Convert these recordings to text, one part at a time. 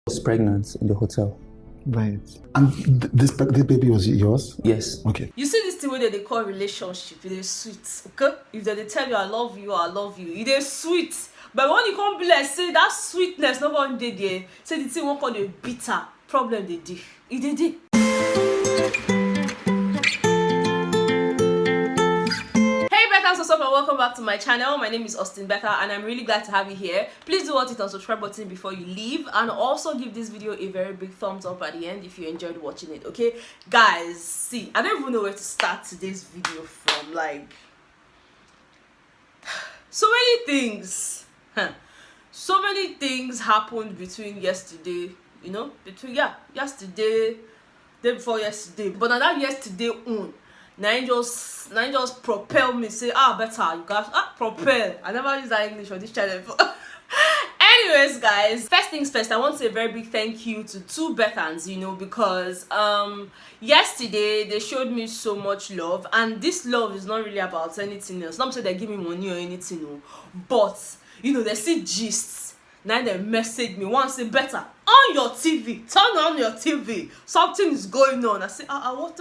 was pregnant in the hotel. Right. And this baby was yours? Yes. Okay. You see this thing where they call relationship, it is sweet, okay? If they tell you I love you, it is sweet. But when you come be like, say that sweetness, no one did there. Say the thing won't call you bitter. Problem they did. It did. What's up and welcome back to my channel. My name is Betha and I'm really glad to have you here. Please do hit on subscribe button before you leave, and also give this video a very big thumbs up at the end if you enjoyed watching it. Okay guys, see, I don't even know where to start today's video from. Like, so many things so many things happened between yesterday, yesterday, day before yesterday, but now that yesterday now just propel me, say Betha, you guys propel. I never use that English on this channel before. Anyways guys, first things first, I want to say a very big thank you to two Bethans, because yesterday they showed me so much love, and this love is not really about anything else. Not say they give me money or anything, but they see gists. Now they message me once, say Betha, on your TV, turn on your TV, something is going on. I say what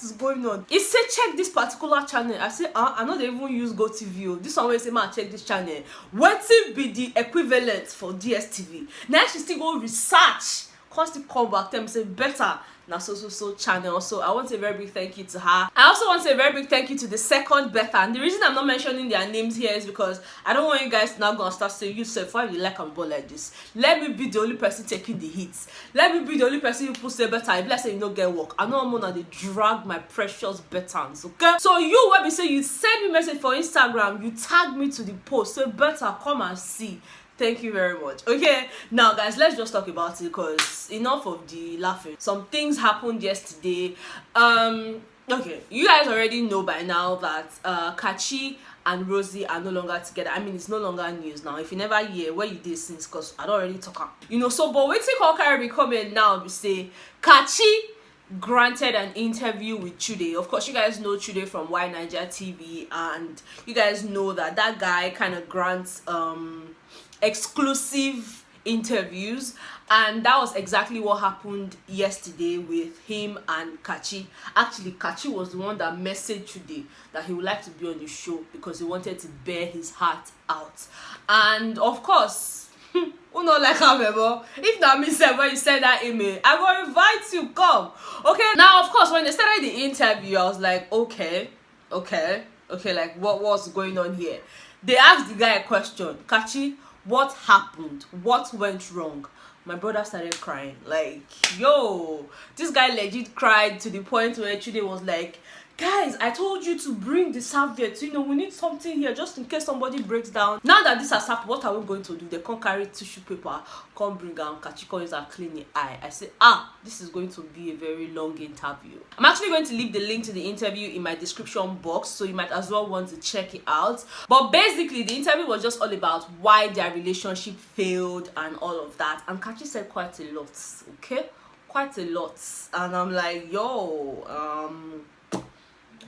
is going on? It say check this particular channel. I say I know they even use GoTV. This one way say man check this channel. What will be the equivalent for DSTV? Now she still go research, constantly come back to them say Betha now so channel. So I want to say a very big thank you to her. I also want to say a very big thank you to the second Betha, and the reason I'm not mentioning their names here is because I don't want you guys to now go and start saying, you said why you like and ball like this. Let me be the only person taking the hits. Let me be the only person who say Betha. If let's say you don't get work, I know I'm gonna drag my precious Bethans, okay? So you when we say you send me message for Instagram, you tag me to the post, say Betha, come and see. Thank you very much. Okay, now guys, let's just talk about it, because enough of the laughing. Some things happened yesterday. Okay, you guys already know by now that KACHI and Rosie are no longer together. I mean, it's no longer news now. If you never hear where you did since, because I don't already talk up. So but wait till Kokari be coming now, we say KACHI granted an interview with Chude. Of course, you guys know Chude from Bbnaija TV, and you guys know that guy kind of grants exclusive interviews, and that was exactly what happened yesterday with him and KACHI. Actually, KACHI was the one that messaged today that he would like to be on the show because he wanted to bear his heart out. And of course, who not like amebo? If not me said when you send that email, I go invite you, come. Okay, now of course when they started the interview, I was like, okay, like what's going on here? They asked the guy a question. KACHI, what happened? What went wrong? My brother started crying. Like, yo, this guy legit cried to the point where Chude was like, guys, I told you to bring the serviette. We need something here just in case somebody breaks down. Now that this has happened, what are we going to do? They can't carry tissue paper, come bring down KACHI, come use and clean the eye. I say, this is going to be a very long interview. I'm actually going to leave the link to the interview in my description box, so you might as well want to check it out. But basically, the interview was just all about why their relationship failed and all of that. And KACHI said quite a lot, okay? Quite a lot. And I'm like, yo,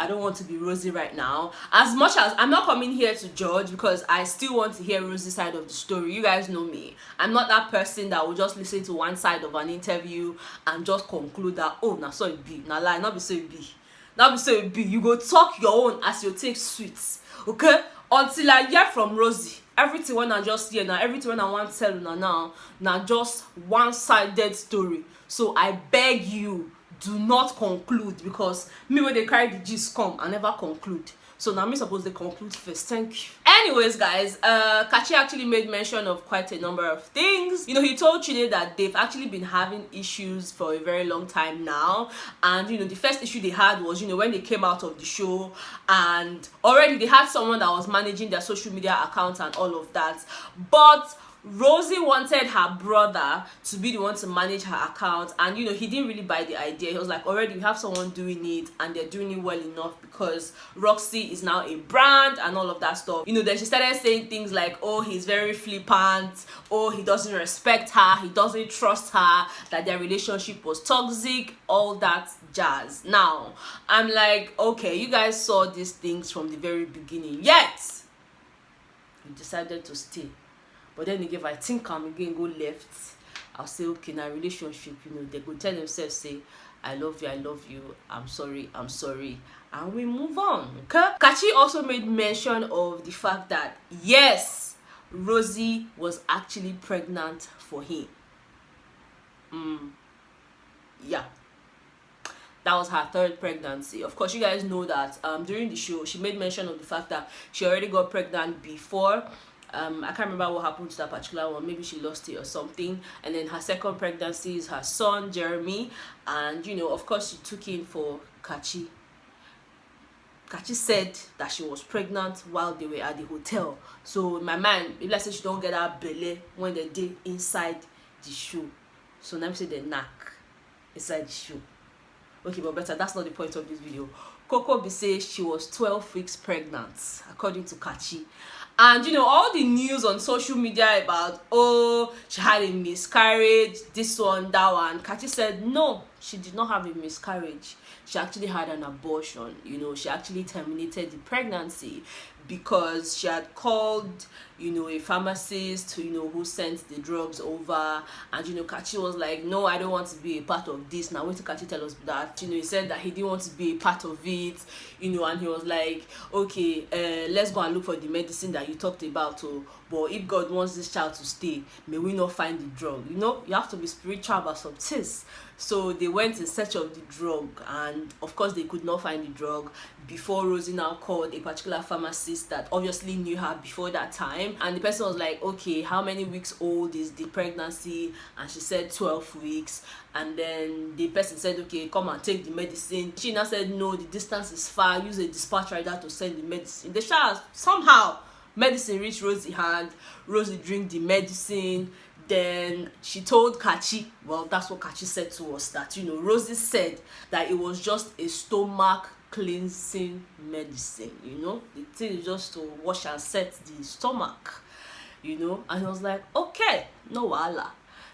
I don't want to be Rosie right now. As much as I'm not coming here to judge, because I still want to hear Rosie's side of the story. You guys know me. I'm not that person that will just listen to one side of an interview and just conclude that, oh, now so it be. Now lie, not be so it be. Not be so it be. You go talk your own as you take sweets. Okay? Until I hear from Rosie. Everything when I just hear now, everything when I want to tell you now just one-sided story. So I beg you, do not conclude, because me when they carry the gist come, I never conclude. So now me suppose they conclude first. Thank you. Anyways guys, KACHI actually made mention of quite a number of things. He told Chude that they've actually been having issues for a very long time now, and the first issue they had was when they came out of the show, and already they had someone that was managing their social media accounts and all of that, but Rosie wanted her brother to be the one to manage her account, and he didn't really buy the idea. He was like, already we have someone doing it and they're doing it well enough, because Roxy is now a brand and all of that stuff. Then she started saying things like, oh, he's very flippant, oh, he doesn't respect her, he doesn't trust her, that their relationship was toxic, all that jazz. Now I'm like, okay, you guys saw these things from the very beginning, yet you decided to stay. But then again, if I think I'm again go left, I'll say, okay, in a relationship, they go tell themselves, say, I love you, I'm sorry, and we move on. Okay. Kachi also made mention of the fact that yes, Rosie was actually pregnant for him. Yeah, that was her third pregnancy. Of course, you guys know that during the show she made mention of the fact that she already got pregnant before. I can't remember what happened to that particular one. Maybe she lost it or something. And then her second pregnancy is her son Jeremy, and of course she took in for Kachi. Kachi said that she was pregnant while they were at the hotel. So in my mind, maybe I say she don't get her belly when they did inside the show. So now I'm saying they knack inside the show. Okay, but better, that's not the point of this video. Coco be say she was 12 weeks pregnant, according to Kachi. And all the news on social media about, oh, she had a miscarriage, this one, that one. Kachi said no, she did not have a miscarriage. She actually had an abortion. She actually terminated the pregnancy because she had called, a pharmacist, who sent the drugs over. And, Kachi was like, no, I don't want to be a part of this. Now, wait till Kachi tell us that. He said that he didn't want to be a part of it, and he was like, okay, let's go and look for the medicine that you talked about. But if God wants this child to stay, may we not find the drug. You have to be spiritual about some things. So they went in search of the drug, and of course they could not find the drug before Rosie now called a particular pharmacist that obviously knew her before that time. And the person was like, okay, how many weeks old is the pregnancy? And she said 12 weeks. And then the person said, okay, come and take the medicine. She now said, no, the distance is far, use a dispatch rider to send the medicine. The child, somehow medicine reached Rosie's hand. Rosie drink the medicine. Then she told Kachi, well, that's what Kachi said to us, that Rosie said that it was just a stomach cleansing medicine. The thing is just to wash and set the stomach. And I was like, okay, no wahala.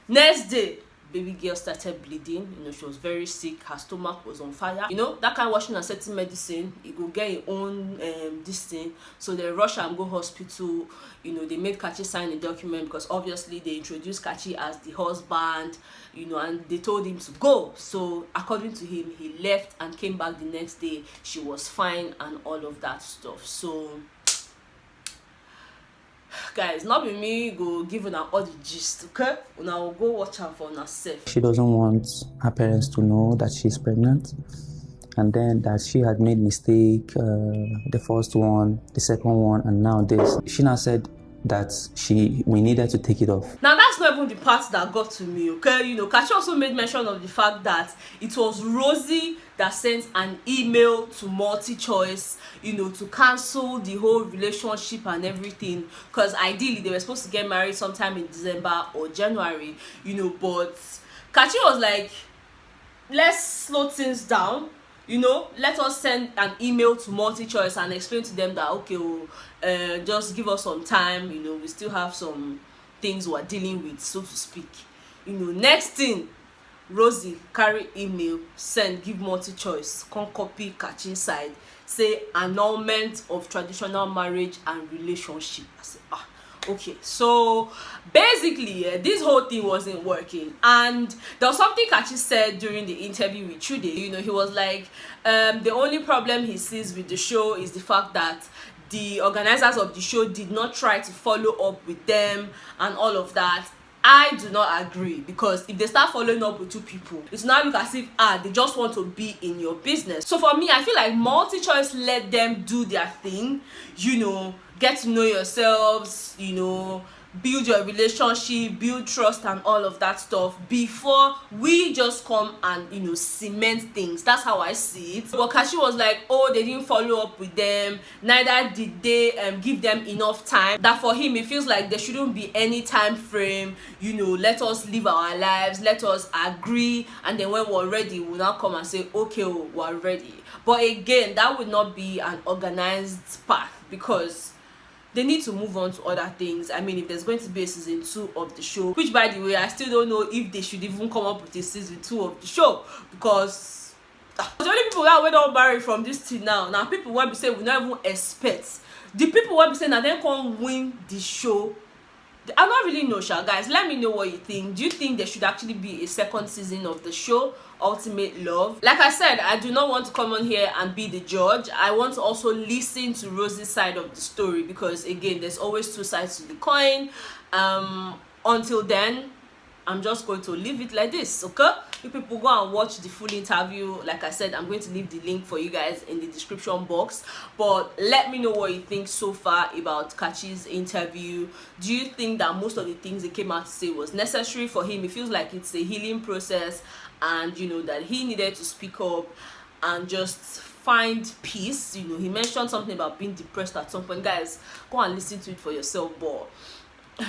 Next day, baby girl started bleeding. She was very sick, her stomach was on fire. That kind of washing and setting medicine, it go get your own this thing. So they rush and go hospital. They made Kachi sign a document because obviously they introduced Kachi as the husband, and they told him to go. So according to him, he left and came back the next day. She was fine and all of that stuff. So guys, not be me go give una all the gist, okay? Una will go watch her for herself. She doesn't want her parents to know that she's pregnant, and then that she had made mistake, the first one, the second one, and now this. She now said that we needed to take it off. Now that's not even the part that got to me, okay? Kachi also made mention of the fact that it was Rosie that sent an email to MultiChoice, to cancel the whole relationship and everything, because ideally they were supposed to get married sometime in December or January, but Kachi was like, let's slow things down. Let us send an email to MultiChoice and explain to them that, okay, just give us some time. We still have some things we're dealing with, so to speak. Next thing, Rosie carry email, send, give MultiChoice, come copy Kachi's side, say annulment of traditional marriage and relationship. I say, okay, so basically this whole thing wasn't working. And there was something Kachi said during the interview with Chude. He was like, the only problem he sees with the show is the fact that the organizers of the show did not try to follow up with them and all of that. I do not agree, because if they start following up with two people, it's not look as if they just want to be in your business. So for me, I feel like MultiChoice let them do their thing, get to know yourselves, build your relationship, build trust and all of that stuff before we just come and cement things. That's how I see it. But Kachi was like, oh, they didn't follow up with them, neither did they give them enough time. That for him, it feels like there shouldn't be any time frame. Let us live our lives, let us agree, and then when we're ready, we'll now come and say, okay, we're ready. But again, that would not be an organized path, because they need to move on to other things. I mean, if there's going to be a season 2 of the show, which by the way, I still don't know if they should even come up with a season 2 of the show, because the only people that went on married from this thing now people want to say we not even expect. The people want to say now they can't win the show I'm not really know, sha, guys. Let me know what you think. Do you think there should actually be a second season of the show Ultimate Love? Like I said, I do not want to come on here and be the judge. I want to also listen to Rosie's side of the story, because again, there's always two sides to the coin. Until then, I'm just going to leave it like this, okay? You people go and watch the full interview. Like I said, I'm going to leave the link for you guys in the description box. But let me know what you think so far about KACHI'S interview. Do you think that most of the things he came out to say was necessary for him? It feels like it's a healing process, and you know that he needed to speak up and just find peace. You know, he mentioned something about being depressed at some point. Guys, go and listen to it for yourself. But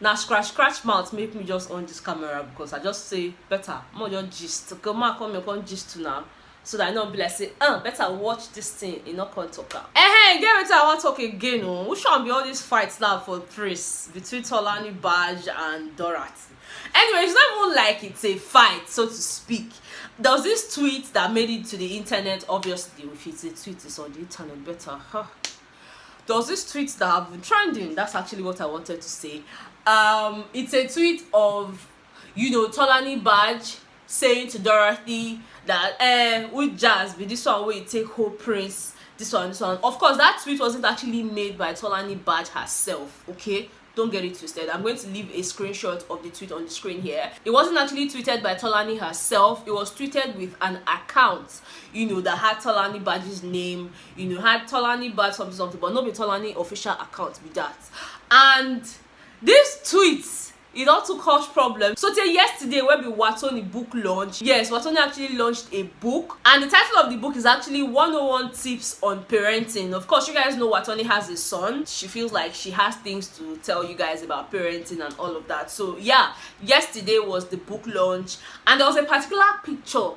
now scratch mouth make me just on this camera, because I just say better more just gist. Come on gist to now, so that I don't be like say better watch this thing in no con talk. Get better I want talk again. Oh, who should be all these fights now for praise between Tolani, Tbaj and Dorothy? Anyway, it's not even like it's a fight, so to speak. There was this tweet that made it to the internet. Obviously, if it's a tweet, it's on the internet. Better. There was this tweet that have been trending. That's actually what I wanted to say. It's a tweet of, you know, Tolani Tbaj saying to Dorothy that with jazz be this one where you take whole prince, this one. Of course, that tweet wasn't actually made by Tolani Tbaj herself, okay? Don't get it twisted. I'm going to leave a screenshot of the tweet on the screen here. It wasn't actually tweeted by Tolani herself. It was tweeted with an account, you know, that had Tolani Tbaj's name, you know, had Tolani Tbaj something, but not be Tolani official account with that. And this tweet, it also caused problems. So till yesterday, when we Watoni book launch, yes, Watoni actually launched a book, and the title of the book is actually 101 Tips on Parenting. Of course, you guys know Watoni has a son. She feels like she has things to tell you guys about parenting and all of that. So yeah, yesterday was the book launch, and there was a particular picture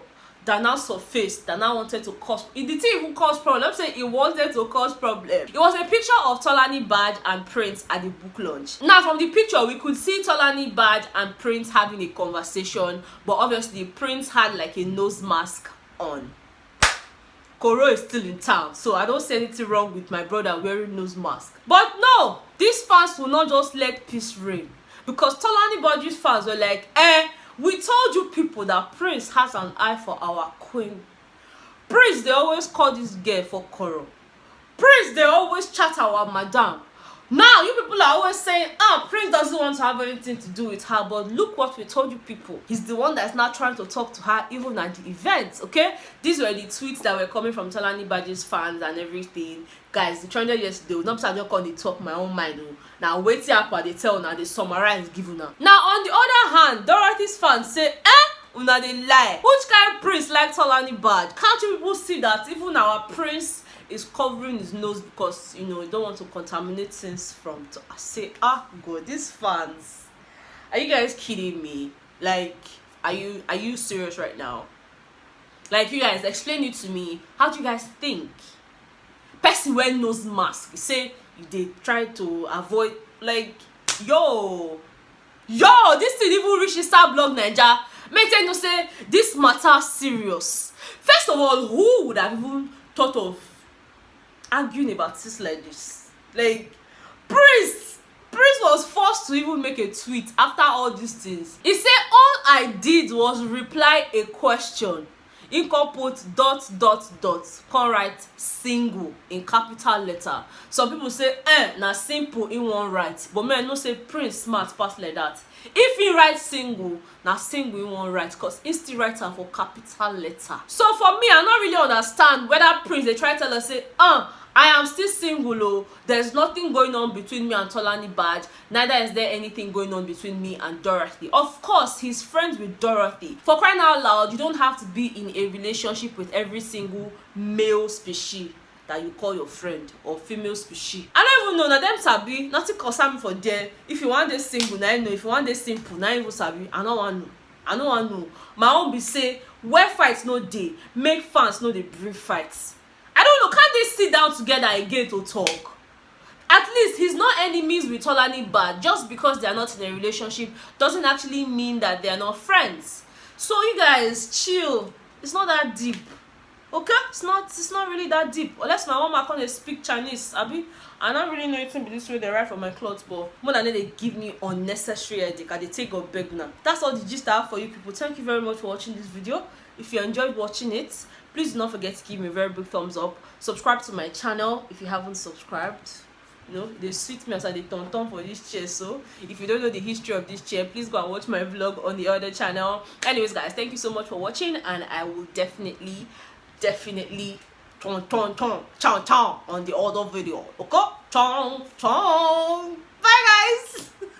that now surfaced, that now wanted to cause, it didn't even cause problem. I'm saying it wanted to cause problem. It was a picture of Tolani Tbaj and Prince at the book launch. Now from the picture, we could see Tolani Tbaj and Prince having a conversation, but obviously Prince had like a nose mask on. Koro is still in town, so I don't see anything wrong with my brother wearing nose mask. But no, these fans will not just let peace reign, because Tolani Tbaj's fans were like, we told you people that Prince has an eye for our queen. Prince, they always call this girl for Koro. Prince, they always chat our madam. Now, you people are always saying, Prince doesn't want to have anything to do with her, but look what we told you people. He's the one that's not trying to talk to her even at the events, okay? These were the tweets that were coming from Tolani Tbaj's fans and everything. Guys, the trended yesterday, not I just call the talk my own mind. Now, wait here for they tell now, they summarize, give now. Now, on the other hand, Dorothy's fans say, una they lie. Which kind of Prince like Tolani Tbaj? Can't you people see that even our Prince is covering his nose because, you know, he don't want to contaminate things from I say, God, these fans, are you guys kidding me? Like, are you serious right now? Like, you guys, explain it to me. How do you guys think? Person wear nose mask, you say they try to avoid, like, yo, this thing even reach Bbnaija. Make them know say this matter serious. First of all, who would have even thought of arguing about this like this? Like, Prince was forced to even make a tweet after all these things. He said all I did was reply a question. In put ... Come write single in capital letter. Some people say na simple in one write, but men no say Prince smart pass like that. If he write single, na single in one write, cause he still write am for capital letter. So for me, I not really understand whether Prince they try to tell us say I am still single, oh. There's nothing going on between me and Tolani Tbaj. Neither is there anything going on between me and Dorothy. Of course, he's friends with Dorothy. For crying out loud, you don't have to be in a relationship with every single male species that you call your friend, or female species. I don't even know, na them sabi, nothing concern me for there. If you want this single, now you know. If you want this simple, now you sabi. I don't want know. My own be say, where fights no day, make fans know they bring fights. I don't know, can't they sit down together again to talk? At least he's not enemies with Tolani Tbaj. Just because they are not in a relationship doesn't actually mean that they are not friends. So you guys, chill. It's not that deep. Okay, it's not really that deep. Unless my mama can't speak Chinese, I don't really know anything be this way they write for my clothes, but more than they give me unnecessary headache. They take up beg now. That's all the gist I have for you people. Thank you very much for watching this video. If you enjoyed watching it, please do not forget to give me a very big thumbs up. Subscribe to my channel if you haven't subscribed. You know, they sweet me as I turn for this chair. So if you don't know the history of this chair, please go and watch my vlog on the other channel. Anyways guys, thank you so much for watching, and I will definitely ton on the other video. Okay, bye guys.